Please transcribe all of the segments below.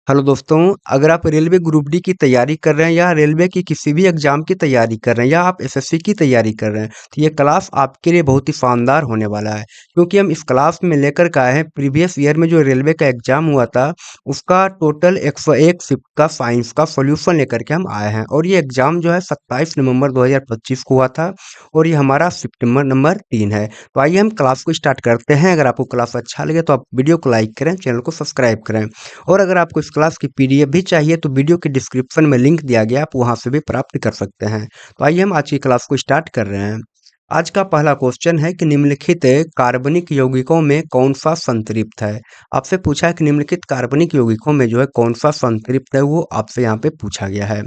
Hello दोस्तों, अगर आप रेलवे ग्रुप डी की तैयारी कर रहे हैं या रेलवे की किसी भी एग्जाम की तैयारी कर रहे हैं या आप एसएससी की तैयारी कर रहे हैं, तो ये क्लास आपके लिए बहुत ही शानदार होने वाला है। क्योंकि हम इस क्लास में लेकर के आए हैं प्रीवियस ईयर में जो रेलवे का एग्जाम हुआ था, उसका टोटल 101 शिफ्ट का साइंस का सॉल्यूशन लेकर के हम आए हैं। और ये एग्जाम जो है 27 नवंबर 2025 को हुआ था और ये हमारा शिफ्ट नंबर 3 है। तो आइए हम क्लास को स्टार्ट करते हैं। अगर आपको क्लास अच्छा लगे तो आप वीडियो को लाइक करें, चैनल को सब्सक्राइब करें। और अगर आपको इस क्लास की पीडीएफ भी चाहिए तो वीडियो के डिस्क्रिप्शन में लिंक दिया गया, आप वहां से भी प्राप्त कर सकते हैं। तो आइए हम आज की क्लास को स्टार्ट कर रहे हैं। आज का पहला क्वेश्चन है कि निम्नलिखित कार्बनिक यौगिकों में कौन सा संतृप्त है। आपसे पूछा है कि निम्नलिखित कार्बनिक यौगिकों में जो है कौन सा संतृप्त है, वो आपसे यहाँ पे पूछा गया है।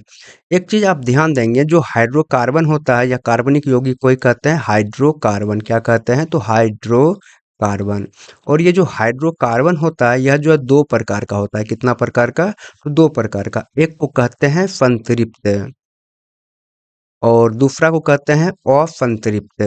एक चीज आप ध्यान देंगे, जो हाइड्रोकार्बन होता है या कार्बनिक यौगिक को ही कहते हैं हाइड्रोकार्बन। क्या कहते हैं? तो हाइड्रोकार्बन। और ये जो हाइड्रोकार्बन होता है, यह जो है दो प्रकार का होता है। कितना प्रकार का? तो दो प्रकार का। एक को कहते हैं संतृप्त और दूसरा को कहते हैं असंतृप्त।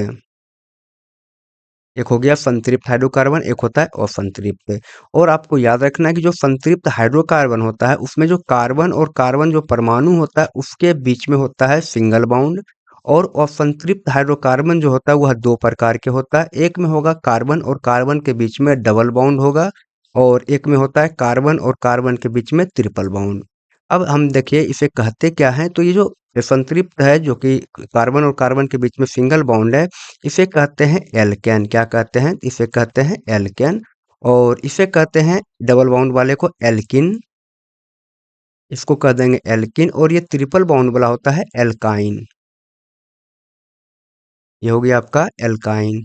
एक हो गया संतृप्त हाइड्रोकार्बन, एक होता है असंतृप्त। और आपको याद रखना है कि जो संतृप्त हाइड्रोकार्बन होता है, उसमें जो कार्बन और कार्बन जो परमाणु होता है, उसके बीच में होता है सिंगल बॉन्ड। और असंतृप्त हाइड्रोकार्बन जो होता है वह दो प्रकार के होता है। एक में होगा कार्बन और कार्बन के बीच में डबल बॉन्ड होगा, और एक में होता है कार्बन और कार्बन के बीच में ट्रिपल बॉन्ड। अब हम देखिए इसे कहते क्या है, तो ये जो संतृप्त है, जो कि कार्बन और कार्बन के बीच में सिंगल बॉन्ड है, इसे कहते हैं एल्केन। क्या कहते हैं? इसे कहते हैं एल्केन। और इसे कहते हैं डबल बॉन्ड वाले को एल्किन। इसको कह देंगे एल्किन। और ये ट्रिपल बॉन्ड वाला होता है एल्काइन। ये हो गया आपका एल्काइन।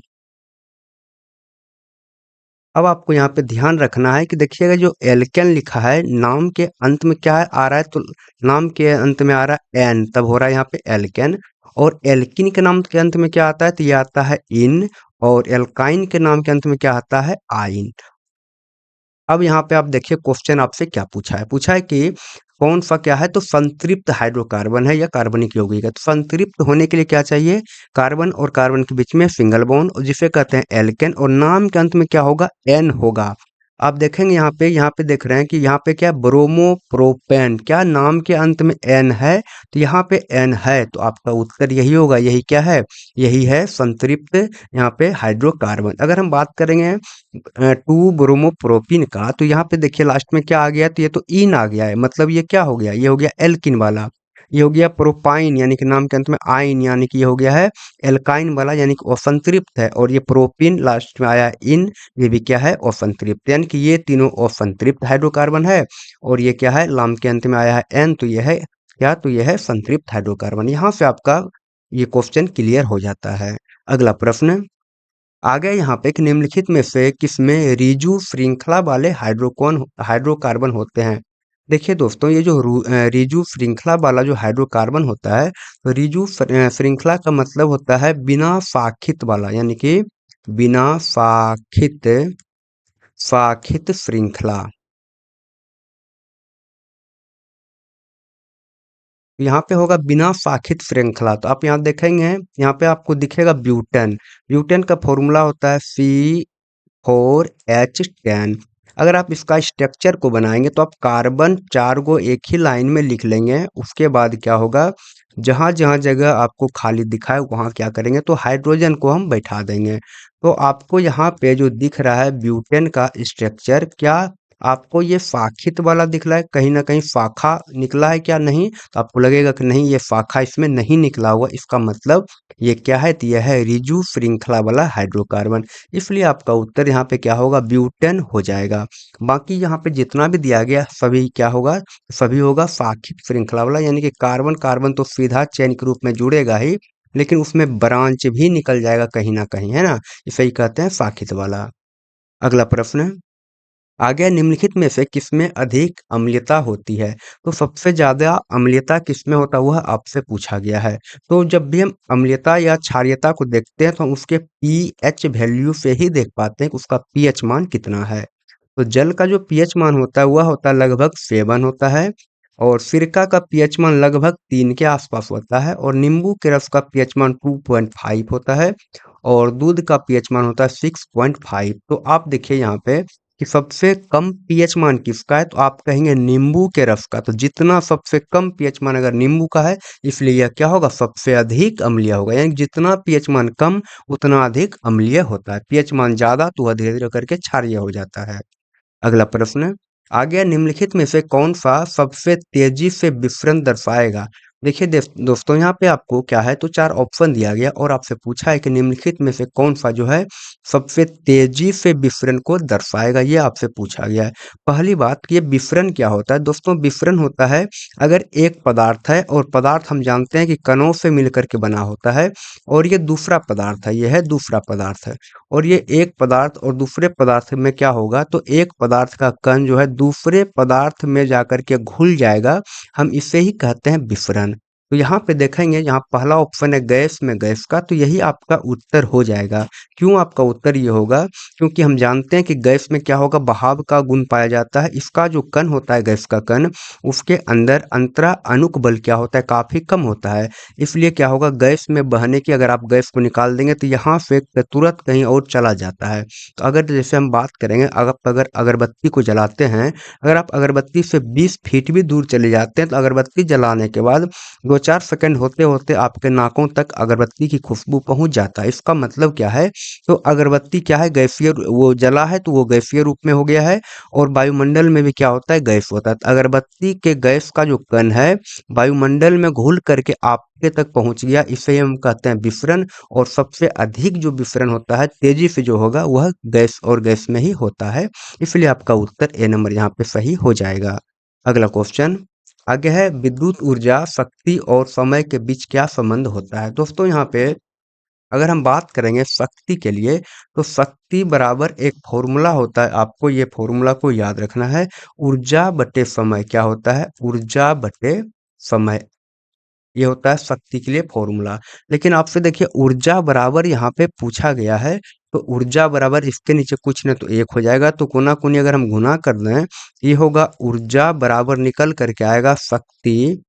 अब आपको यहाँ पे ध्यान रखना है कि देखिएगा, जो एल्केन लिखा है नाम के अंत में क्या आ रहा है, तो नाम के अंत में आ रहा है एन, तब हो रहा है यहाँ पे एल्केन। और एल्किन के नाम के अंत में क्या आता है, तो ये आता है इन। और एल्काइन के नाम के अंत में क्या आता है? आइन। अब यहाँ पे आप देखिए क्वेश्चन आपसे क्या पूछा है। पूछा है कि कौन सा क्या है, तो संतृप्त हाइड्रोकार्बन है या कार्बनिक यौगिक है। तो संतृप्त होने के लिए क्या चाहिए? कार्बन और कार्बन के बीच में सिंगल बॉन्ड, और जिसे कहते हैं एल्केन, और नाम के अंत में क्या होगा? एन होगा। आप देखेंगे यहाँ पे देख रहे हैं कि यहाँ पे क्या? Bromo propane. क्या नाम के अंत में एन है? तो यहाँ पे एन है, तो आपका उत्तर यही होगा। यही क्या है? यही है संतृप्त यहाँ पे हाइड्रोकार्बन। अगर हम बात करेंगे टू ब्रोमोप्रोपिन का, तो यहाँ पे देखिए लास्ट में क्या आ गया, तो ये तो इन आ गया है, मतलब ये क्या हो गया? ये हो गया एल्किन वाला। ये हो गया प्रोपाइन, यानी कि नाम के अंत में आइन, यानी कि ये हो गया है एल्काइन वाला, यानी कि असंतृप्त है। और ये प्रोपिन लास्ट में आया इन, ये भी क्या है? असंतृप्त। यानी कि ये तीनों असंतृप्त हाइड्रोकार्बन है। और ये क्या है? नाम के अंत में आया है एन, तो ये है क्या? तो ये है संतृप्त हाइड्रोकार्बन। यहाँ से आपका ये क्वेश्चन क्लियर हो जाता है। अगला प्रश्न आ गया यहाँ पे कि निम्नलिखित में से किसमें रिजु श्रृंखला वाले हाइड्रोकार्बन होते हैं। देखिए दोस्तों, ये जो रिजु श्रृंखला वाला जो हाइड्रोकार्बन होता है, तो रिजु श्रृंखला का मतलब होता है बिना शाखित वाला, यानी कि बिना शाखित श्रृंखला। यहाँ पे होगा बिना शाखित श्रृंखला। तो आप यहाँ देखेंगे, यहाँ पे आपको दिखेगा ब्यूटेन। ब्यूटेन का फॉर्मूला होता है C4H10। अगर आप इसका स्ट्रक्चर को बनाएंगे तो आप कार्बन चार को एक ही लाइन में लिख लेंगे। उसके बाद क्या होगा, जहां जहां जगह आपको खाली दिखाए वहां क्या करेंगे, तो हाइड्रोजन को हम बैठा देंगे। तो आपको यहाँ पे जो दिख रहा है ब्यूटेन का स्ट्रक्चर, क्या आपको ये शाखित वाला दिख रहा है? कहीं ना कहीं शाखा निकला है क्या? नहीं। तो आपको लगेगा कि नहीं, ये शाखा इसमें नहीं निकला हुआ, इसका मतलब ये क्या है? तो यह है रिजु श्रृंखला वाला हाइड्रोकार्बन। इसलिए आपका उत्तर यहाँ पे क्या होगा? ब्यूटेन हो जाएगा। बाकी यहाँ पे जितना भी दिया गया सभी क्या होगा? सभी होगा शाखित श्रृंखला वाला, यानी कि कार्बन कार्बन तो सीधा चेन के रूप में जुड़ेगा ही, लेकिन उसमें ब्रांच भी निकल जाएगा कहीं ना कहीं, है ना? इसे ही कहते हैं शाखित वाला। अगला प्रश्न आ गया, निम्नलिखित में से किसमें अधिक अम्लता होती है। तो सबसे ज्यादा अम्लता किसमें होता हुआ आपसे पूछा गया है। तो जब भी हम अम्लता या क्षारीयता को देखते हैं तो हम उसके पीएच वैल्यू से ही देख पाते हैं कि उसका पीएच मान कितना है। तो जल का जो पीएच मान होता है वह होता है लगभग 7 होता है। और सिरका का पीएच मान लगभग 3 के आसपास होता है। और नींबू के रस का पीएच मान 2.5 होता है। और दूध का पीएच मान होता है 6.5। तो आप देखिए यहाँ पे कि सबसे कम पीएच मान किसका है, तो आप कहेंगे नींबू के रस का। तो जितना सबसे कम पीएच मान अगर नींबू का है, इसलिए यह क्या होगा, सबसे अधिक अम्लीय होगा। यानी जितना पीएच मान कम उतना अधिक अम्लीय होता है, पीएच मान ज्यादा तो वह धीरे धीरे करके क्षारीय हो जाता है। अगला प्रश्न, आगे निम्नलिखित में से कौन सा सबसे तेजी से विसरण दर्शाएगा। देखिए दोस्तों, यहाँ पे आपको क्या है, तो चार ऑप्शन दिया गया और आपसे पूछा है कि निम्नलिखित में से कौन सा जो है सबसे तेजी से विसरण को दर्शाएगा, ये आपसे पूछा गया है। पहली बात, ये विसरण क्या होता है दोस्तों, विसरण होता है अगर एक पदार्थ है और पदार्थ हम जानते हैं कि कणों से मिलकर के बना होता है, और ये दूसरा पदार्थ है, यह है दूसरा पदार्थ है, और ये एक पदार्थ और दूसरे पदार्थ में क्या होगा, तो एक पदार्थ का कण जो है दूसरे पदार्थ में जाकर के घुल जाएगा, हम इसे ही कहते हैं विसरण। तो यहाँ पे देखेंगे, यहाँ पहला ऑप्शन है गैस में गैस का, तो यही आपका उत्तर हो जाएगा। क्यों आपका उत्तर ये होगा, क्योंकि हम जानते हैं कि गैस में क्या होगा, बहाव का गुण पाया जाता है, इसका जो कण होता है गैस का कण, उसके अंदर अंतरा अणुक बल क्या होता है, काफी कम होता है। इसलिए क्या होगा, गैस में बहने की, अगर आप गैस को निकाल देंगे तो यहाँ से तुरंत कहीं और चला जाता है। तो अगर जैसे हम बात करेंगे, अगर अगरबत्ती को जलाते हैं, अगर आप अगरबत्ती से 20 फीट भी दूर चले जाते हैं, तो अगरबत्ती जलाने के बाद 2-4 सेकंड होते होते आपके नाकों तक अगरबत्ती की खुशबू पहुंच जाता है। इसका मतलब क्या है, तो अगरबत्ती क्या है, गैसीय, वो जला है तो वो गैसीय रूप में हो गया है, और वायुमंडल में भी क्या होता है, गैस होता है। तो अगरबत्ती के गैस का जो कण है वायुमंडल में घुल करके आपके तक पहुंच गया, इसे हम कहते हैं विसरण। और सबसे अधिक जो विसरण होता है, तेजी से जो होगा, वह गैस और गैस में ही होता है। इसलिए आपका उत्तर ए नंबर यहाँ पे सही हो जाएगा। अगला क्वेश्चन आगे है, विद्युत ऊर्जा, शक्ति और समय के बीच क्या संबंध होता है। दोस्तों यहाँ पे अगर हम बात करेंगे शक्ति के लिए, तो शक्ति बराबर एक फॉर्मूला होता है, आपको ये फॉर्मूला को याद रखना है। ऊर्जा बटे समय क्या होता है, ऊर्जा बटे समय, ये होता है शक्ति के लिए फॉर्मूला। लेकिन आपसे देखिए ऊर्जा बराबर यहाँ पे पूछा गया है, तो ऊर्जा बराबर इसके नीचे कुछ नहीं तो एक हो जाएगा, तो कोना कोनी अगर हम गुना कर दें, ये होगा ऊर्जा बराबर निकल करके आएगा शक्ति,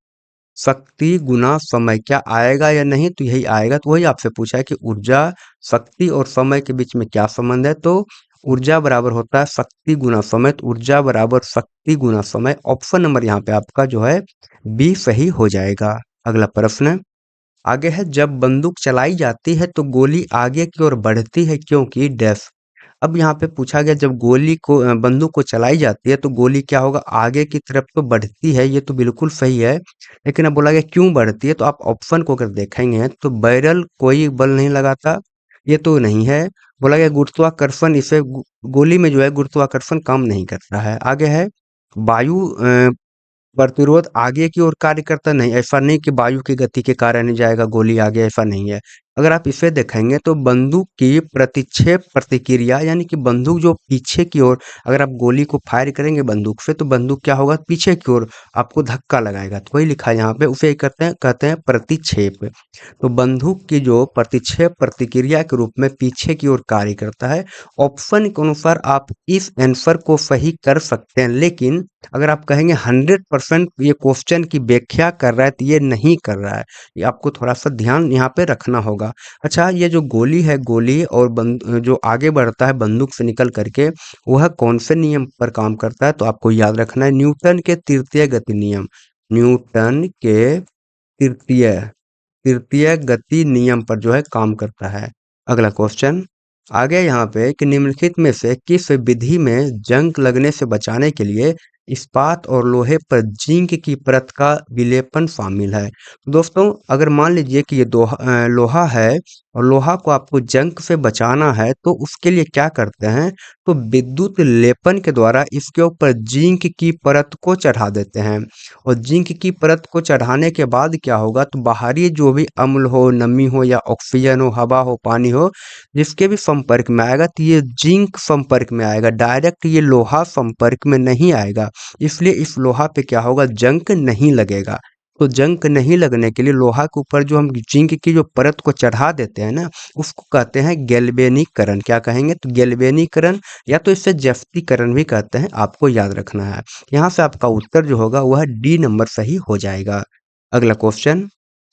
शक्ति गुना समय, क्या आएगा या नहीं, तो यही आएगा। तो वही आपसे पूछा है कि ऊर्जा, शक्ति और समय के बीच में क्या संबंध है, तो ऊर्जा बराबर होता है शक्ति गुना समय, तो ऊर्जा बराबर शक्ति गुना समय। ऑप्शन नंबर यहाँ पे आपका जो है बी सही हो जाएगा। अगला प्रश्न आगे है, जब बंदूक चलाई जाती है तो गोली आगे की ओर बढ़ती है क्योंकि डैश। अब यहाँ पे पूछा गया, जब बंदूक को चलाई जाती है तो गोली क्या होगा, आगे की तरफ तो बढ़ती है, ये तो बिल्कुल सही है। लेकिन अब बोला गया क्यों बढ़ती है, तो आप ऑप्शन को अगर देखेंगे तो बैरल कोई बल नहीं लगाता, ये तो नहीं है। बोला गया गुरुत्वाकर्षण, इसे गोली में जो है गुरुत्वाकर्षण काम नहीं करता है। आगे है, वायु प्रतिरोध आगे की ओर कार्य करता नहीं, ऐसा नहीं कि वायु की गति के कारण ही जाएगा गोली आगे, ऐसा नहीं है। अगर आप इसे देखेंगे तो बंदूक की प्रतिक्षेप प्रतिक्रिया, यानी कि बंदूक जो पीछे की ओर, अगर आप गोली को फायर करेंगे बंदूक से, तो बंदूक क्या होगा, पीछे की ओर आपको धक्का लगाएगा। तो वही लिखा है यहाँ पे, उसे कहते हैं प्रतिक्षेप। तो बंदूक की जो प्रतिक्षेप प्रतिक्रिया के रूप में पीछे की ओर कार्य करता है। ऑप्शन के अनुसार आप इस आंसर को सही कर सकते हैं, लेकिन अगर आप कहेंगे 100% ये क्वेश्चन की व्याख्या कर रहा है, तो ये नहीं कर रहा है, ये आपको थोड़ा सा ध्यान यहाँ पे रखना होगा। अच्छा, ये जो गोली है, गोली और जो आगे बढ़ता है बंदूक से निकल करके, वह कौन से नियम पर काम करता है, तो आपको याद रखना है न्यूटन के तृतीय गति नियम, न्यूटन के तृतीय तृतीय गति नियम पर जो है काम करता है। अगला क्वेश्चन आगे यहाँ पे कि निम्नलिखित में से किस विधि में जंग लगने से बचाने के लिए इस्पात और लोहे पर जिंक की परत का विलेपन शामिल है। दोस्तों अगर मान लीजिए कि ये लोहा है और लोहा को आपको जंग से बचाना है, तो उसके लिए क्या करते हैं, तो विद्युत लेपन के द्वारा इसके ऊपर जिंक की परत को चढ़ा देते हैं। और जिंक की परत को चढ़ाने के बाद क्या होगा, तो बाहरी जो भी अम्ल हो, नमी हो, या ऑक्सीजन हो, हवा हो, पानी हो, जिसके भी संपर्क में आएगा, तो ये जिंक संपर्क में आएगा, डायरेक्ट ये लोहा संपर्क में नहीं आएगा। इसलिए इस लोहा पे क्या होगा, जंग नहीं लगेगा। तो जंग नहीं लगने के लिए लोहा के ऊपर जो हम जिंक की जो परत को चढ़ा देते हैं ना, उसको कहते हैं गैल्वेनीकरण। क्या कहेंगे, तो गैल्वेनीकरण, या तो इससे जफ्तीकरण भी कहते हैं, आपको याद रखना है। यहाँ से आपका उत्तर जो होगा वह डी नंबर सही हो जाएगा। अगला क्वेश्चन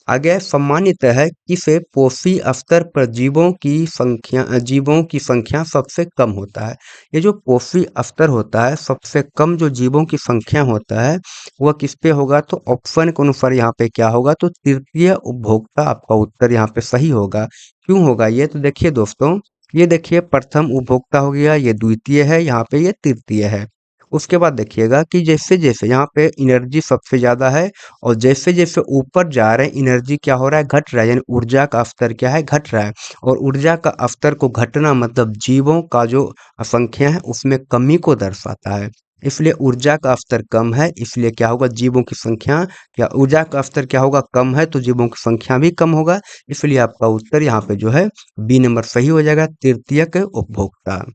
आगे है, सामान्यतः है किसे पोषी स्तर पर जीवों की संख्या सबसे कम होता है। ये जो पोषी स्तर होता है सबसे कम जो जीवों की संख्या होता है वह किस पे होगा, तो ऑप्शन के अनुसार यहाँ पे क्या होगा, तो तृतीय उपभोक्ता आपका उत्तर यहाँ पे सही होगा। क्यों होगा ये, तो देखिए दोस्तों, ये देखिए प्रथम उपभोक्ता हो गया, ये द्वितीय है, यहाँ पे ये तृतीय है। उसके बाद देखिएगा कि जैसे जैसे यहाँ पे एनर्जी सबसे ज्यादा है और जैसे जैसे ऊपर जा रहे हैं एनर्जी क्या हो रहा है, घट रहा है, यानी ऊर्जा का स्तर क्या है, घट रहा है। और ऊर्जा का स्तर को घटना मतलब जीवों का जो संख्या है उसमें कमी को दर्शाता है। इसलिए ऊर्जा का स्तर कम है, इसलिए क्या होगा, जीवों की संख्या, क्या ऊर्जा का स्तर क्या होगा, कम है, तो जीवों की संख्या भी कम होगा। इसलिए आपका उत्तर यहाँ पे जो है बी नंबर सही हो जाएगा, तृतीयक उपभोक्ता।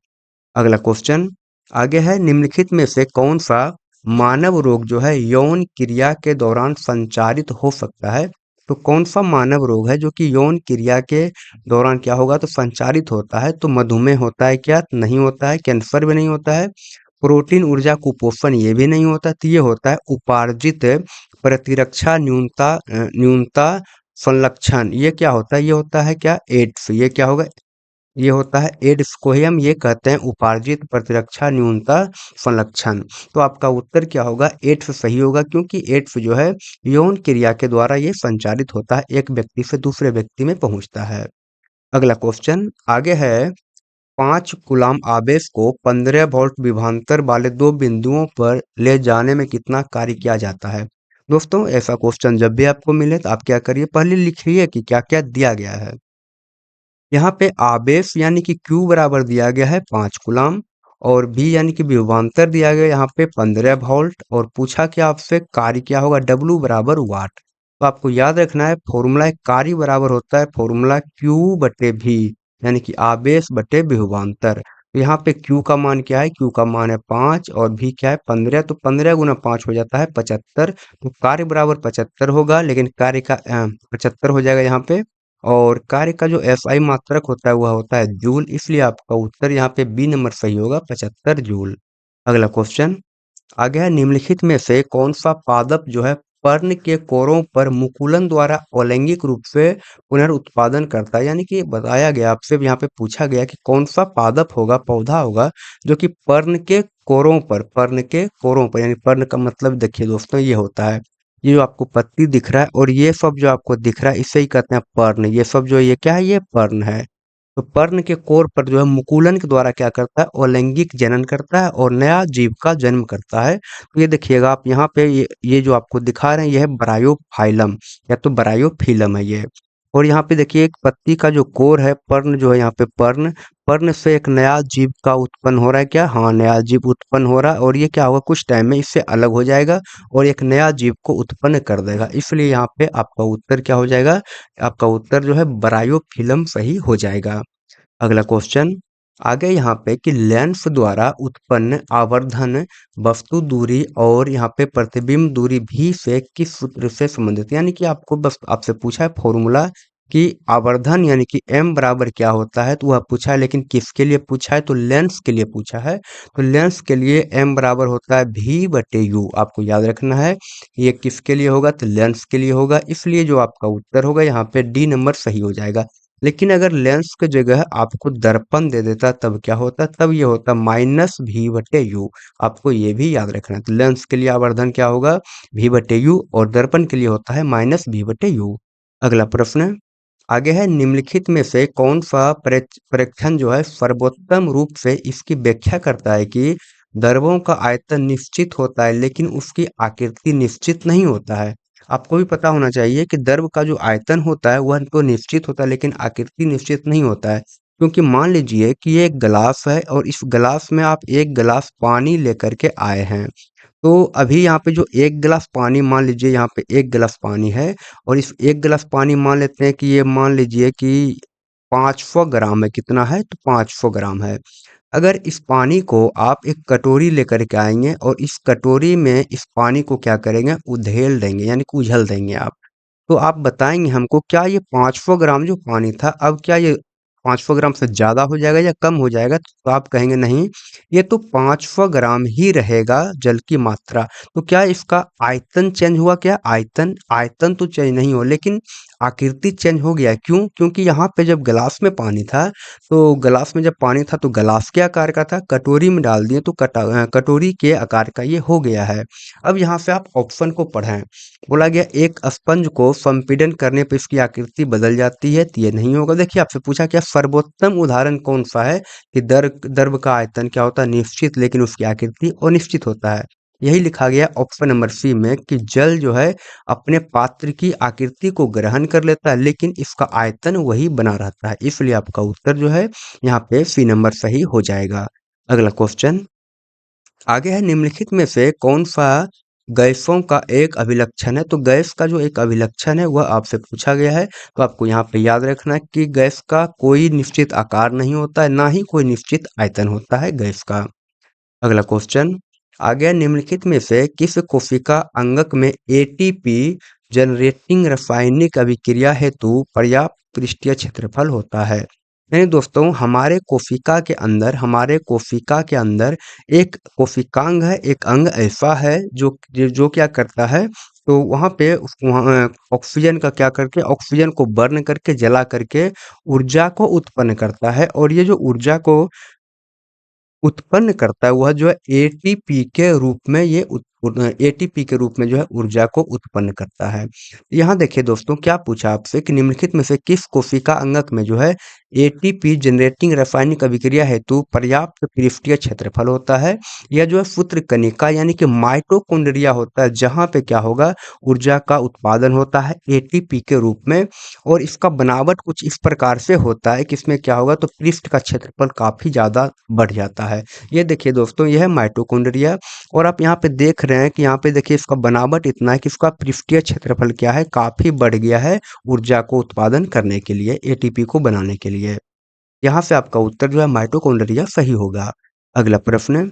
अगला क्वेश्चन आगे है, निम्नलिखित में से कौन सा मानव रोग जो है यौन क्रिया के दौरान संचारित हो सकता है। तो कौन सा मानव रोग है जो कि यौन क्रिया के दौरान क्या होगा, तो संचारित होता है। तो मधुमेह होता है क्या, नहीं होता है। कैंसर भी नहीं होता है। प्रोटीन ऊर्जा कुपोषण ये भी नहीं होता। तो ये होता है उपार्जित प्रतिरक्षा न्यूनता संलक्षण। ये क्या होता है, ये होता है क्या, एड्स। ये क्या होगा, ये होता है एड्स को ही हम ये कहते हैं उपार्जित प्रतिरक्षा न्यूनता संलक्षण। तो आपका उत्तर क्या होगा, एड्स सही होगा, क्योंकि एड्स जो है यौन क्रिया के द्वारा ये संचारित होता है, एक व्यक्ति से दूसरे व्यक्ति में पहुंचता है। अगला क्वेश्चन आगे है, 5 कूलाम आवेश को 15 वोल्ट विभवांतर वाले दो बिंदुओं पर ले जाने में कितना कार्य किया जाता है। दोस्तों ऐसा क्वेश्चन जब भी आपको मिले तो आप क्या करिए, पहले लिखिए कि क्या क्या दिया गया है। यहाँ पे आवेश यानी कि Q बराबर दिया गया है 5 कूलाम, और V यानी कि विभवांतर दिया गया यहाँ पे 15 वोल्ट, और पूछा कि आपसे कार्य क्या होगा, W बराबर वाट। तो आपको याद रखना है फॉर्मूला, कार्य बराबर होता है फॉर्मूला Q बटे V, यानी कि आवेश बटे विभवांतर। तो यहाँ पे Q का मान क्या है, Q का मान है 5 और V क्या है 15, तो 15 गुना 5 हो जाता है 75। तो कार्य बराबर 75 होगा, लेकिन कार्य का 75 हो जाएगा यहाँ पे, और कार्य का जो एसआई मात्रक होता है वह होता है जूल। इसलिए आपका उत्तर यहाँ पे बी नंबर सही होगा, 75 जूल। अगला क्वेश्चन आगे है, निम्नलिखित में से कौन सा पादप जो है पर्ण के कोरों पर मुकुलन द्वारा अलैंगिक रूप से पुनरुत्पादन करता है। यानी कि बताया गया आपसे, यहाँ पे पूछा गया कि कौन सा पादप होगा, पौधा होगा जो कि पर्ण के कोरों पर यानी पर्ण का मतलब देखिए दोस्तों ये होता है, ये जो आपको पत्ती दिख रहा है और ये सब जो आपको दिख रहा है इसे ही कहते हैं पर्ण। ये सब जो ये क्या है, ये पर्ण है। तो पर्ण के कोर पर जो है मुकुलन के द्वारा क्या करता है, अलैंगिक जनन करता है और नया जीव का जन्म करता है। तो ये देखिएगा आप यहाँ पे, ये जो आपको दिखा रहे हैं ये है ब्रायोफाइलम या तो ब्रायोफिलम है ये। और यहाँ पे देखिए एक पत्ती का जो कोर है, पर्ण जो है यहाँ पे पर्ण, पर्ण से एक नया जीव का उत्पन्न हो रहा है क्या, हाँ नया जीव उत्पन्न हो रहा है, और ये क्या होगा कुछ टाइम में इससे अलग हो जाएगा और एक नया जीव को उत्पन्न कर देगा। इसलिए यहाँ पे आपका उत्तर क्या हो जाएगा, आपका उत्तर जो है ब्रायोफिलम सही हो जाएगा। अगला क्वेश्चन आगे यहाँ पे कि लेंस द्वारा उत्पन्न आवर्धन वस्तु दूरी और यहाँ पे प्रतिबिंब दूरी भी से किस सूत्र से संबंधित। यानी कि आपको बस आपसे पूछा है फॉर्मूला कि आवर्धन यानी कि m बराबर क्या होता है, तो वह पूछा है, लेकिन किसके लिए पूछा है, तो लेंस के लिए पूछा है। तो लेंस के लिए m बराबर होता है v बटे u। आपको याद रखना है ये किसके लिए होगा, तो लेंस के लिए होगा। इसलिए जो आपका उत्तर होगा यहाँ पे डी नंबर सही हो जाएगा। लेकिन अगर लेंस की जगह आपको दर्पण दे देता तब क्या होता, तब ये होता माइनस भी बटे यू। आपको ये भी याद रखना है। तो लेंस के लिए आवर्धन क्या होगा, भी बटे यू, और दर्पण के लिए होता है माइनस भी बटे यू। अगला प्रश्न आगे है, निम्नलिखित में से कौन सा परीक्षण जो है सर्वोत्तम रूप से इसकी व्याख्या करता है कि द्रव्यों का आयतन निश्चित होता है लेकिन उसकी आकृति निश्चित नहीं होता है। आपको भी पता होना चाहिए कि द्रव का जो आयतन होता है वह तो निश्चित होता है लेकिन आकृति निश्चित नहीं होता है। क्योंकि मान लीजिए कि ये एक गिलास है और इस गिलास में आप एक गिलास पानी लेकर के आए हैं। तो अभी यहाँ पे जो एक गिलास पानी, मान लीजिए यहाँ पे एक गिलास पानी है और इस एक गिलास पानी मान लेते हैं कि ये मान लीजिए कि 500 ग्राम है। कितना है, तो 500 ग्राम है। अगर इस पानी को आप एक कटोरी लेकर के आएंगे और इस कटोरी में इस पानी को क्या करेंगे, उधेल देंगे यानी कि उझल देंगे आप। तो आप बताएंगे हमको क्या ये 500 ग्राम जो पानी था अब क्या ये 500 ग्राम से ज़्यादा हो जाएगा या कम हो जाएगा, तो आप कहेंगे नहीं, ये तो 500 ग्राम ही रहेगा जल की मात्रा। तो क्या इसका आयतन चेंज हुआ क्या? आयतन आयतन तो चेंज नहीं हुआ, लेकिन आकृति चेंज हो गया। क्यों? क्योंकि यहाँ पे जब गिलास में पानी था, तो गिलास में जब पानी था तो गिलास के आकार का था, कटोरी में डाल दिए तो कटोरी के आकार का ये हो गया है। अब यहाँ से आप ऑप्शन को पढ़ें। बोला गया एक स्पंज को संपीड़न करने पर इसकी आकृति बदल जाती है, तो ये नहीं होगा। देखिए आपसे पूछा क्या सर्वोत्तम उदाहरण कौन सा है कि द्रव का आयतन क्या होता है? निश्चित, लेकिन उसकी आकृति अनिश्चित होता है। यही लिखा गया ऑप्शन नंबर सी में कि जल जो है अपने पात्र की आकृति को ग्रहण कर लेता है, लेकिन इसका आयतन वही बना रहता है। इसलिए आपका उत्तर जो है यहाँ पे सी नंबर सही हो जाएगा। अगला क्वेश्चन आगे है, निम्नलिखित में से कौन सा गैसों का एक अभिलक्षण है? तो गैस का जो एक अभिलक्षण है वह आपसे पूछा गया है। तो आपको यहाँ पे याद रखना है कि गैस का कोई निश्चित आकार नहीं होता है, ना ही कोई निश्चित आयतन होता है गैस का। अगला क्वेश्चन आगे है, निम्नलिखित में से किस कोशिका अंगक में एटीपी जनरेटिंग रासायनिक अभिक्रिया हेतु पर्याप्त पृष्ठीय क्षेत्रफल होता है? यानी दोस्तों हमारे कोशिका के अंदर एक कोशिकांग है, एक अंग ऐसा है जो क्या करता है, तो वहाँ पे ऑक्सीजन का क्या करके ऑक्सीजन को बर्न करके जला करके ऊर्जा को उत्पन्न करता है, और ये जो ऊर्जा को उत्पन्न करता है वह जो है एटीपी के रूप में एटीपी के रूप में जो है ऊर्जा को उत्पन्न करता है। यहाँ देखिए दोस्तों क्या पूछा आपसे कि निम्नलिखित में से किस कोशिका अंगक में जो है एटीपी जनरेटिंग रासायनिक अभिक्रिया हेतु पर्याप्त पृष्ठीय क्षेत्रफल होता है? यह जो है सूत्र कनिका यानी कि माइटोकॉन्ड्रिया होता है, जहाँ पे क्या होगा ऊर्जा का उत्पादन होता है एटीपी के रूप में, और इसका बनावट कुछ इस प्रकार से होता है कि इसमें क्या होगा तो पृष्ठ का क्षेत्रफल काफी ज्यादा बढ़ जाता है। ये देखिए दोस्तों यह है माइटोकॉन्ड्रिया, और आप यहाँ पे देख रहे हैं कि यहाँ पे देखिए इसका बनावट इतना है कि इसका पृष्ठीय क्षेत्रफल क्या है, काफी बढ़ गया है ऊर्जा को उत्पादन करने के लिए, एटीपी को बनाने के लिए। यहाँ से आपका उत्तर जो है माइटोकॉन्ड्रिया सही होगा। अगला प्रश्न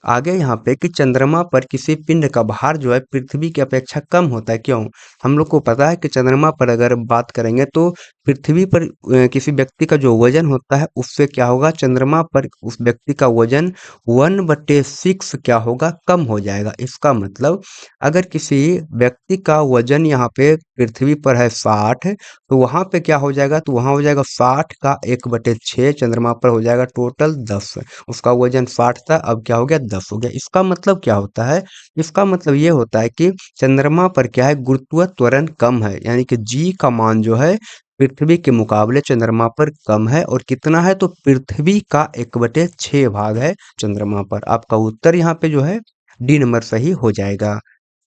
आगे यहाँ पे कि चंद्रमा पर किसी पिंड का भार जो है पृथ्वी की अपेक्षा कम होता है, क्यों? हम लोग को पता है कि चंद्रमा पर अगर बात करेंगे तो पृथ्वी पर किसी व्यक्ति का जो वजन होता है उससे क्या होगा, चंद्रमा पर उस व्यक्ति का वजन 1/6 क्या होगा, कम हो जाएगा। इसका मतलब अगर किसी व्यक्ति का वजन यहाँ पे पृथ्वी पर है 60, तो वहां पे क्या हो जाएगा, तो वहां हो जाएगा 60 का 1/6, चंद्रमा पर हो जाएगा टोटल 10। उसका वजन 60 था, अब क्या हो गया 10 हो गया। इसका मतलब क्या होता है, इसका मतलब ये होता है कि चंद्रमा पर क्या है गुरुत्व त्वरण कम है, यानी कि जी का मान जो है पृथ्वी के मुकाबले चंद्रमा पर कम है, और कितना है तो पृथ्वी का 1/6 भाग है चंद्रमा पर। आपका उत्तर यहाँ पे जो है डी नंबर सही हो जाएगा।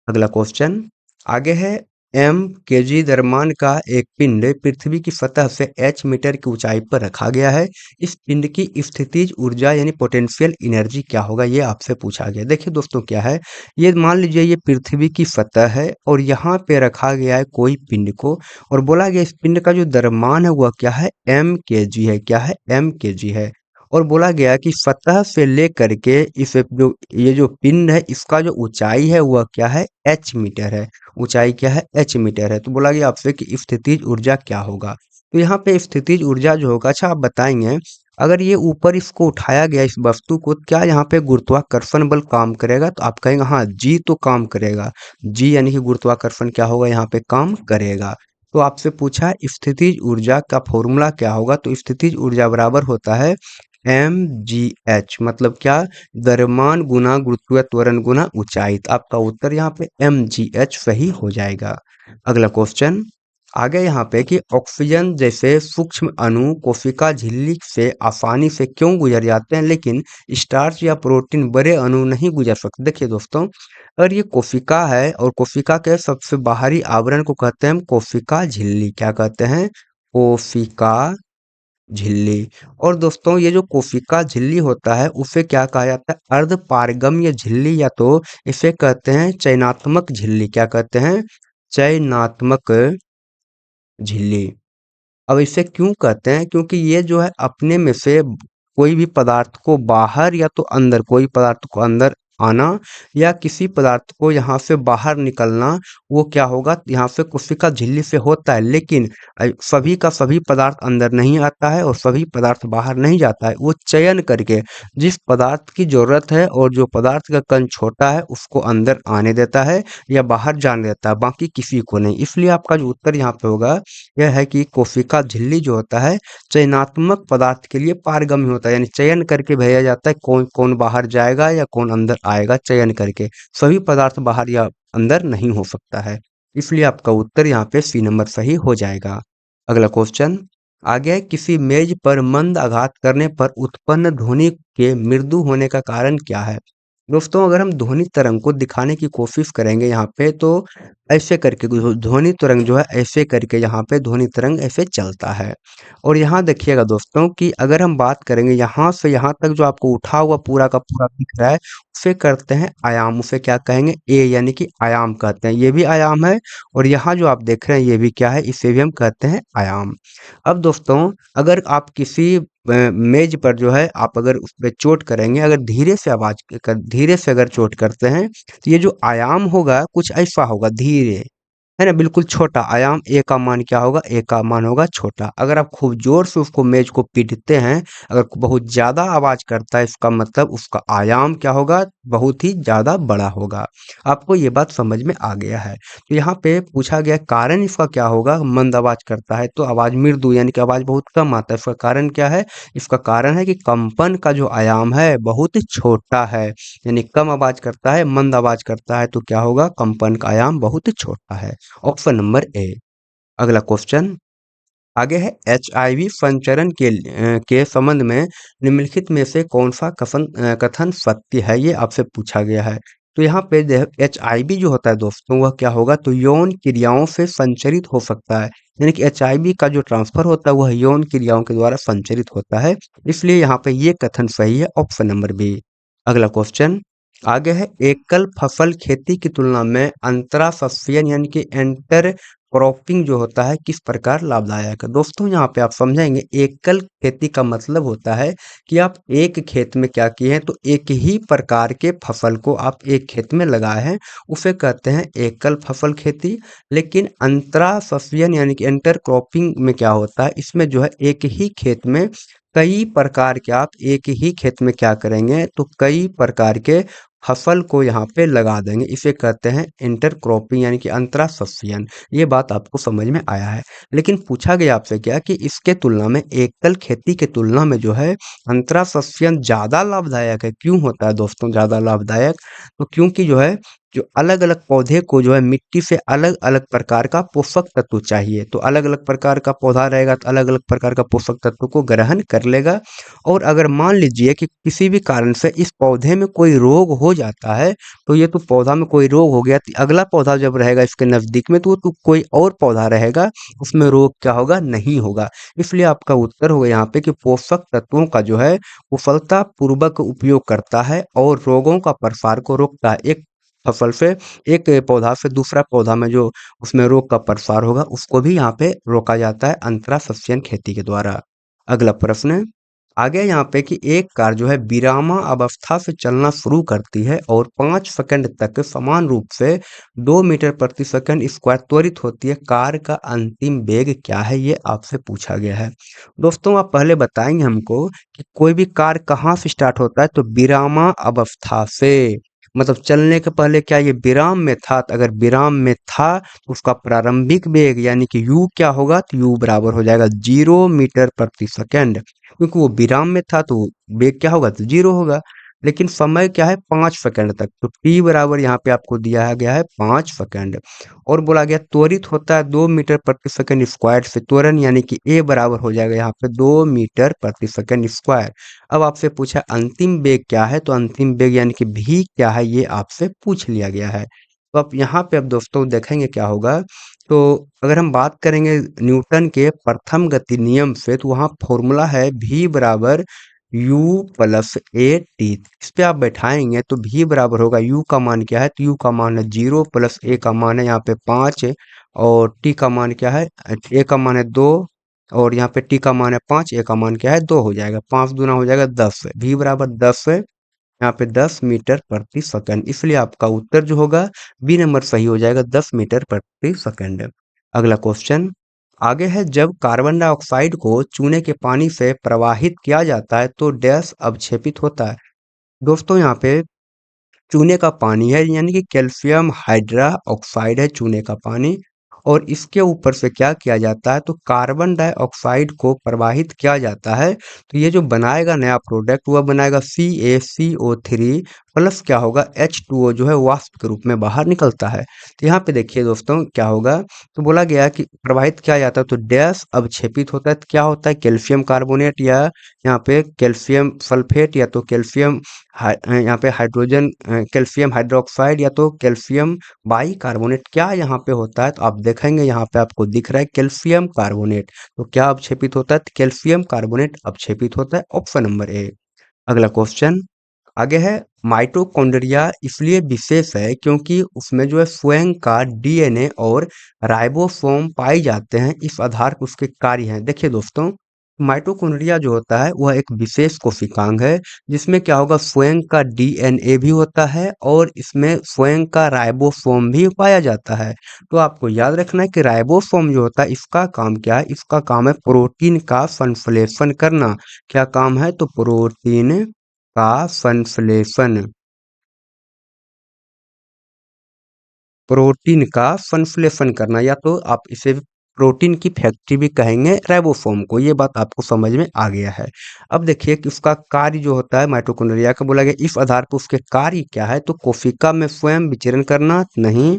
अगला क्वेश्चन आगे है, एम केजी द्रव्यमान का एक पिंड पृथ्वी की सतह से एच मीटर की ऊंचाई पर रखा गया है। इस पिंड की स्थितिज ऊर्जा यानी पोटेंशियल एनर्जी क्या होगा, ये आपसे पूछा गया। देखिए दोस्तों क्या है, ये मान लीजिए ये पृथ्वी की सतह है और यहाँ पे रखा गया है कोई पिंड को, और बोला गया इस पिंड का जो द्रव्यमान है वह क्या है, एम केजी है। क्या है, एम केजी है। और बोला गया कि सतह से लेकर के इस जो ये जो पिंड है इसका जो ऊंचाई है वह क्या है, एच मीटर है। ऊंचाई क्या है, एच मीटर है। तो बोला गया आपसे कि स्थितिज ऊर्जा क्या होगा। तो यहाँ पे स्थितिज ऊर्जा जो होगा, अच्छा आप बताएंगे अगर ये ऊपर इसको उठाया गया इस वस्तु को, क्या यहाँ पे गुरुत्वाकर्षण बल काम करेगा? तो आप कहेंगे हाँ जी तो काम करेगा। जी यानी कि गुरुत्वाकर्षण क्या होगा, यहाँ पे काम करेगा। तो आपसे पूछा स्थितिज ऊर्जा का फॉर्मूला क्या होगा, तो स्थितिज ऊर्जा बराबर होता है mgh, मतलब क्या, द्रव्यमान गुना गुरुत्वीय त्वरण गुना ऊंचाई। तो आपका उत्तर यहाँ पे mgh सही हो जाएगा। अगला क्वेश्चन आगे यहाँ पे कि ऑक्सीजन जैसे सूक्ष्म अणु कोशिका झिल्ली से आसानी से क्यों गुजर जाते हैं, लेकिन स्टार्च या प्रोटीन बड़े अणु नहीं गुजर सकते? देखिए दोस्तों अगर ये कोशिका है और कोशिका के सबसे बाहरी आवरण को कहते हैं हम कोशिका झिल्ली, क्या कहते हैं, कोशिका झिल्ली। और दोस्तों ये जो कोशिका झिल्ली होता है उसे क्या कहा जाता है, अर्ध पारगम्य झिल्ली, या तो इसे कहते हैं चयनात्मक झिल्ली। क्या कहते हैं, चयनात्मक झिल्ली। अब इसे क्यों कहते हैं, क्योंकि ये जो है अपने में से कोई भी पदार्थ को बाहर या तो अंदर, कोई पदार्थ को अंदर आना या किसी पदार्थ को यहाँ से बाहर निकलना, वो क्या होगा, यहाँ से कोशिका झिल्ली से होता है। लेकिन सभी का सभी पदार्थ अंदर नहीं आता है और सभी पदार्थ बाहर नहीं जाता है। वो चयन करके जिस पदार्थ की जरूरत है और जो पदार्थ का कण छोटा है उसको अंदर आने देता है या बाहर जाने देता है, बाकी किसी को नहीं। इसलिए आपका जो उत्तर यहाँ पे होगा यह है कि कोशिका झिल्ली जो होता है चयनात्मक पदार्थ के लिए पारगम्य होता है, यानी चयन करके भेजा जाता है कौन कौन बाहर जाएगा या कौन अंदर आएगा, चयन करके। सभी पदार्थ बाहर या अंदर नहीं हो सकता है। इसलिए आपका उत्तर यहाँ पे सी नंबर सही हो जाएगा। अगला क्वेश्चन आगे है, किसी मेज पर मंद आघात करने पर उत्पन्न ध्वनि के मृदु होने का कारण क्या है? दोस्तों अगर हम ध्वनि तरंग को दिखाने की कोशिश करेंगे यहाँ पे तो ऐसे करके ध्वनि तरंग जो है ऐसे करके यहाँ पे ध्वनि तरंग ऐसे चलता है। और यहाँ देखिएगा दोस्तों कि अगर हम बात करेंगे यहाँ से यहाँ तक जो आपको उठा हुआ पूरा का पूरा दिख रहा है उसे करते हैं आयाम, उसे क्या कहेंगे, ए यानी कि आयाम कहते हैं। ये भी आयाम है और यहाँ जो आप देख रहे हैं ये भी क्या है, इसे भी हम कहते हैं आयाम। अब दोस्तों अगर आप किसी मेज पर जो है आप अगर उस पे चोट करेंगे, अगर धीरे से अगर चोट करते हैं तो ये जो आयाम होगा कुछ ऐसा होगा, धीरे, है ना, बिल्कुल छोटा आयाम। ए का मान क्या होगा, ए का मान होगा छोटा। अगर आप खूब जोर से उसको मेज को पीटते हैं, अगर बहुत ज्यादा आवाज करता है, इसका मतलब उसका आयाम क्या होगा, बहुत ही ज्यादा बड़ा होगा। आपको ये बात समझ में आ गया है। तो यहाँ पे पूछा गया कारण इसका क्या होगा, मंद आवाज करता है तो आवाज मृदु यानी कि आवाज बहुत कम आता है। इसका कारण क्या है, इसका कारण है कि कंपन का जो आयाम है बहुत ही छोटा है, यानी कम आवाज करता है, मंद आवाज करता है तो क्या होगा, कंपन का आयाम बहुत ही छोटा है। Option number A. अगला क्वेश्चन आगे है, एचआईवी संचरण के संबंध में निम्नलिखित में से कौन सा कथन सत्य है, ये आपसे पूछा गया है। तो यहाँ पे एचआईवी जो होता है दोस्तों वह क्या होगा, तो यौन क्रियाओं से संचरित हो सकता है, यानी कि एचआईवी का जो ट्रांसफर होता है वह यौन क्रियाओं के द्वारा संचरित होता है। इसलिए यहाँ पे ये कथन सही है, ऑप्शन नंबर बी। अगला क्वेश्चन आगे है, एकल फसल खेती की तुलना में अंतरा सस्यन यानी कि एंटर क्रॉपिंग जो होता है किस प्रकार लाभदायक है। दोस्तों यहाँ पे आप समझेंगे एकल खेती का मतलब होता है कि आप एक खेत में क्या किए हैं, तो एक ही प्रकार के फसल को आप एक खेत में लगाए हैं, उसे कहते हैं एकल फसल खेती। लेकिन अंतरा सस्यन यानी कि इंटर क्रॉपिंग में क्या होता है, इसमें जो है एक ही खेत में कई प्रकार के, आप एक ही खेत में क्या करेंगे, तो कई प्रकार के फसल को यहाँ पे लगा देंगे, इसे कहते हैं इंटर क्रॉपिंग यानी कि अंतरा सस्यन। ये बात आपको समझ में आया है। लेकिन पूछा गया आपसे क्या कि इसके तुलना में एकल खेती के तुलना में जो है अंतरा सस्यन ज्यादा लाभदायक है। क्यों होता है दोस्तों ज्यादा लाभदायक, तो क्योंकि जो है जो अलग अलग पौधे को जो है मिट्टी से अलग अलग प्रकार का पोषक तत्व चाहिए, तो अलग अलग प्रकार का पौधा रहेगा तो अलग अलग प्रकार का पोषक तत्व को ग्रहण कर लेगा। और अगर मान लीजिए कि किसी भी कारण से इस पौधे में कोई रोग हो जाता है, तो ये तो पौधा में कोई रोग हो गया तो अगला पौधा जब रहेगा इसके नजदीक में तो कोई और पौधा रहेगा उसमें रोग क्या होगा, नहीं होगा। इसलिए आपका उत्तर होगा यहाँ पे कि पोषक तत्वों का जो है कुशलता पूर्वक उपयोग करता है और रोगों का प्रसार को रोकता है। एक फसल से एक पौधा से दूसरा पौधा में जो उसमें रोग का प्रसार होगा उसको भी यहाँ पे रोका जाता है अंतरा सस्यन खेती के द्वारा। अगला प्रश्न आगे यहाँ पे कि एक कार जो है विरामा अवस्था से चलना शुरू करती है और 5 सेकंड तक समान रूप से 2 मीटर प्रति सेकंड स्क्वायर त्वरित होती है, कार का अंतिम वेग क्या है, ये आपसे पूछा गया है। दोस्तों आप पहले बताएंगे हमको कि कोई भी कार कहाँ से स्टार्ट होता है, तो विरामा अवस्था से, मतलब चलने के पहले क्या ये विराम में था, तो अगर विराम में था तो उसका प्रारंभिक वेग यानी कि u क्या होगा, तो u बराबर हो जाएगा 0 मीटर प्रति सेकंड, क्योंकि वो विराम में था तो वेग क्या होगा, तो 0 होगा। लेकिन समय क्या है, 5 सेकंड तक, तो t बराबर यहाँ पे आपको दिया गया है 5 सेकंड। और बोला गया त्वरित होता है 2 मीटर प्रति सेकंड स्क्वायर से, त्वरण यानी कि a बराबर हो जाएगा यहाँ पे 2 मीटर प्रति सेकंड स्क्वायर। अब आपसे पूछा अंतिम वेग क्या है, तो अंतिम वेग यानी कि v क्या है, ये आपसे पूछ लिया गया है। तो अब यहाँ पे अब दोस्तों देखेंगे क्या होगा, तो अगर हम बात करेंगे न्यूटन के प्रथम गति नियम से, तो वहाँ फॉर्मूला है v बराबर u प्लस ए टी। इस पे आप बैठाएंगे तो v बराबर होगा, u का मान क्या है, तो u का मान है 0 प्लस a का मान है यहाँ पे 5 और t का मान क्या है, a का मान है 2 और यहाँ पे t का मान है 5, a का मान क्या है 2 हो जाएगा, 5 दूना हो जाएगा 10, v बराबर 10 यहाँ पे 10 मीटर प्रति सेकंड, इसलिए आपका उत्तर जो होगा बी नंबर सही हो जाएगा, 10 मीटर प्रति सेकंड। अगला क्वेश्चन आगे है, जब कार्बन डाइऑक्साइड को चूने के पानी से प्रवाहित किया जाता है तो डैश अवक्षेपित होता है। दोस्तों यहाँ पे चूने का पानी है, यानी कि कैल्शियम हाइड्रा ऑक्साइड है चूने का पानी, और इसके ऊपर से क्या किया जाता है तो कार्बन डाइऑक्साइड को प्रवाहित किया जाता है। तो ये जो बनाएगा नया प्रोडक्ट वह बनाएगा CaCO3 प्लस क्या होगा H2O जो है वाष्प के रूप में बाहर निकलता है। तो यहाँ पे देखिए दोस्तों क्या होगा, तो बोला गया है कि प्रवाहित किया जाता है तो डैश अवक्षेपित होता है, तो क्या होता है कैल्शियम कार्बोनेट या यहाँ पे कैल्शियम सल्फेट या तो कैल्शियम यहाँ पे हाइड्रोजन कैल्शियम हाइड्रोक्साइड या तो कैल्शियम बाई कार्बोनेट, क्या यहाँ पे होता है तो आप देखेंगे यहाँ पे आपको दिख रहा है कैल्शियम कार्बोनेट। तो क्या अवक्षेपित होता है तो कैल्शियम कार्बोनेट अवक्षेपित होता है, ऑप्शन नंबर ए। अगला क्वेश्चन आगे है, माइटोकॉन्ड्रिया इसलिए विशेष है क्योंकि उसमें जो है स्वयं का DNA और राइबोसोम पाए जाते हैं, इस आधार पर उसके कार्य हैं। देखिए दोस्तों माइटोकॉन्ड्रिया जो होता है वह एक विशेष कोशिकांग है जिसमें क्या होगा स्वयं का DNA भी होता है और इसमें स्वयं का राइबोसोम भी पाया जाता है। तो आपको याद रखना है कि राइबोसोम जो होता है इसका काम क्या है, इसका काम है प्रोटीन का संश्लेषण करना। क्या काम है तो प्रोटीन का संश्लेषण, प्रोटीन का संश्लेषण करना, या तो आप इसे प्रोटीन की फैक्ट्री भी कहेंगे राइबोसोम को। ये बात आपको समझ में आ गया है। अब देखिए कि उसका कार्य जो होता है माइटोकॉन्ड्रिया का बोला गया, इस आधार पर उसके कार्य क्या है तो कोशिका में स्वयं विचरण करना नहीं,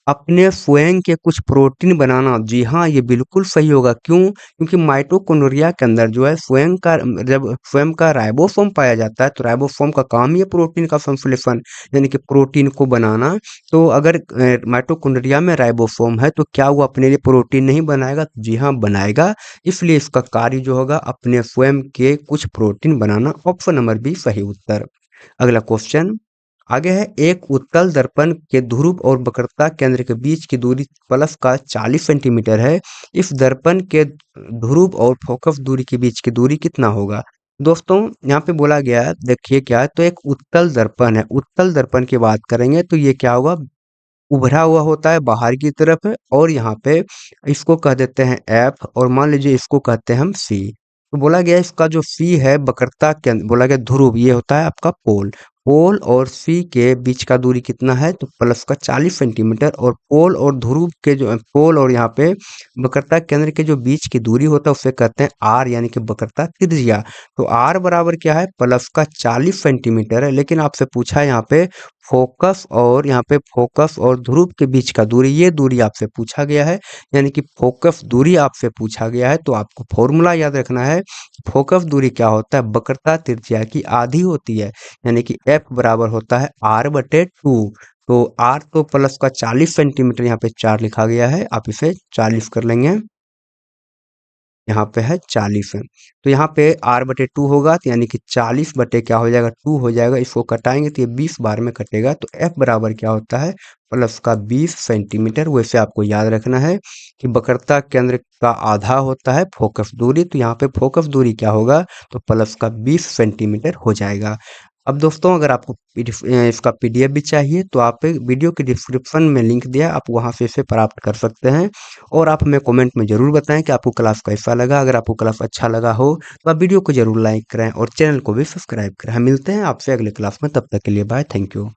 अपने स्वयं के कुछ प्रोटीन बनाना। जी हाँ, ये बिल्कुल सही होगा। क्यों? क्योंकि माइटोकॉन्ड्रिया के अंदर जो है स्वयं का जब स्वयं का राइबोसोम पाया जाता है तो राइबोसोम का काम ही है प्रोटीन का संश्लेषण, यानी कि प्रोटीन को बनाना। तो अगर माइटोकॉन्ड्रिया में राइबोसोम है तो क्या वो अपने लिए प्रोटीन नहीं बनाएगा? जी हाँ, बनाएगा। इसलिए इसका कार्य जो होगा अपने स्वयं के कुछ प्रोटीन बनाना, ऑप्शन नंबर बी सही उत्तर। अगला क्वेश्चन आगे है, एक उत्तल दर्पण के ध्रुव और वक्रता केंद्र के बीच की दूरी प्लस का 40 सेंटीमीटर है। इस दर्पण के ध्रुव और फोकस दूरी के बीच की दूरी कितना होगा? दोस्तों यहाँ पे बोला गया है, देखिए क्या है तो एक उत्तल दर्पण है, उत्तल दर्पण की बात करेंगे तो ये क्या होगा उभरा हुआ होता है बाहर की तरफ है, और यहाँ पे इसको कह देते हैं एफ और मान लीजिए इसको कहते हैं हम सी। तो बोला गया इसका जो सी है वक्रता के बोला गया ध्रुव, ये होता है आपका पोल। पोल और सी के बीच का दूरी कितना है तो प्लस का 40 सेंटीमीटर, और पोल और ध्रुव के जो पोल और यहाँ पे वक्रता केंद्र के जो बीच की दूरी होता है उसे कहते हैं आर, यानी कि वक्रता त्रिज्या। तो आर बराबर क्या है प्लस का 40 सेंटीमीटर है, लेकिन आपसे पूछा है यहाँ पे फोकस और यहाँ पे फोकस और ध्रुव के बीच का दूरी, ये दूरी आपसे पूछा गया है, यानी कि फोकस दूरी आपसे पूछा गया है। तो आपको फॉर्मूला याद रखना है, फोकस दूरी क्या होता है वक्रता त्रिज्या की आधी होती है, यानी कि एफ बराबर होता है r/2। तो आर तो प्लस का 40 सेंटीमीटर, यहाँ पे 4 लिखा गया है, आप इसे 40 कर लेंगे, यहाँ पे है 40 है। तो यहाँ पे r/2 होगा तो यानी कि 40 बटे क्या हो जाएगा 2 हो जाएगा, इसको कटाएंगे तो ये 20 बार में कटेगा। तो f बराबर क्या होता है प्लस का 20 सेंटीमीटर। वैसे आपको याद रखना है कि वक्रता केंद्र का आधा होता है फोकस दूरी, तो यहाँ पे फोकस दूरी क्या होगा तो प्लस का 20 सेंटीमीटर हो जाएगा। अब दोस्तों अगर आपको इसका PDF भी चाहिए तो आप वीडियो के डिस्क्रिप्शन में लिंक दिया है, आप वहां से इसे प्राप्त कर सकते हैं। और आप हमें कमेंट में ज़रूर बताएं कि आपको क्लास कैसा लगा। अगर आपको क्लास अच्छा लगा हो तो आप वीडियो को ज़रूर लाइक करें और चैनल को भी सब्सक्राइब करें। हम मिलते हैं आपसे अगले क्लास में, तब तक के लिए बाय, थैंक यू।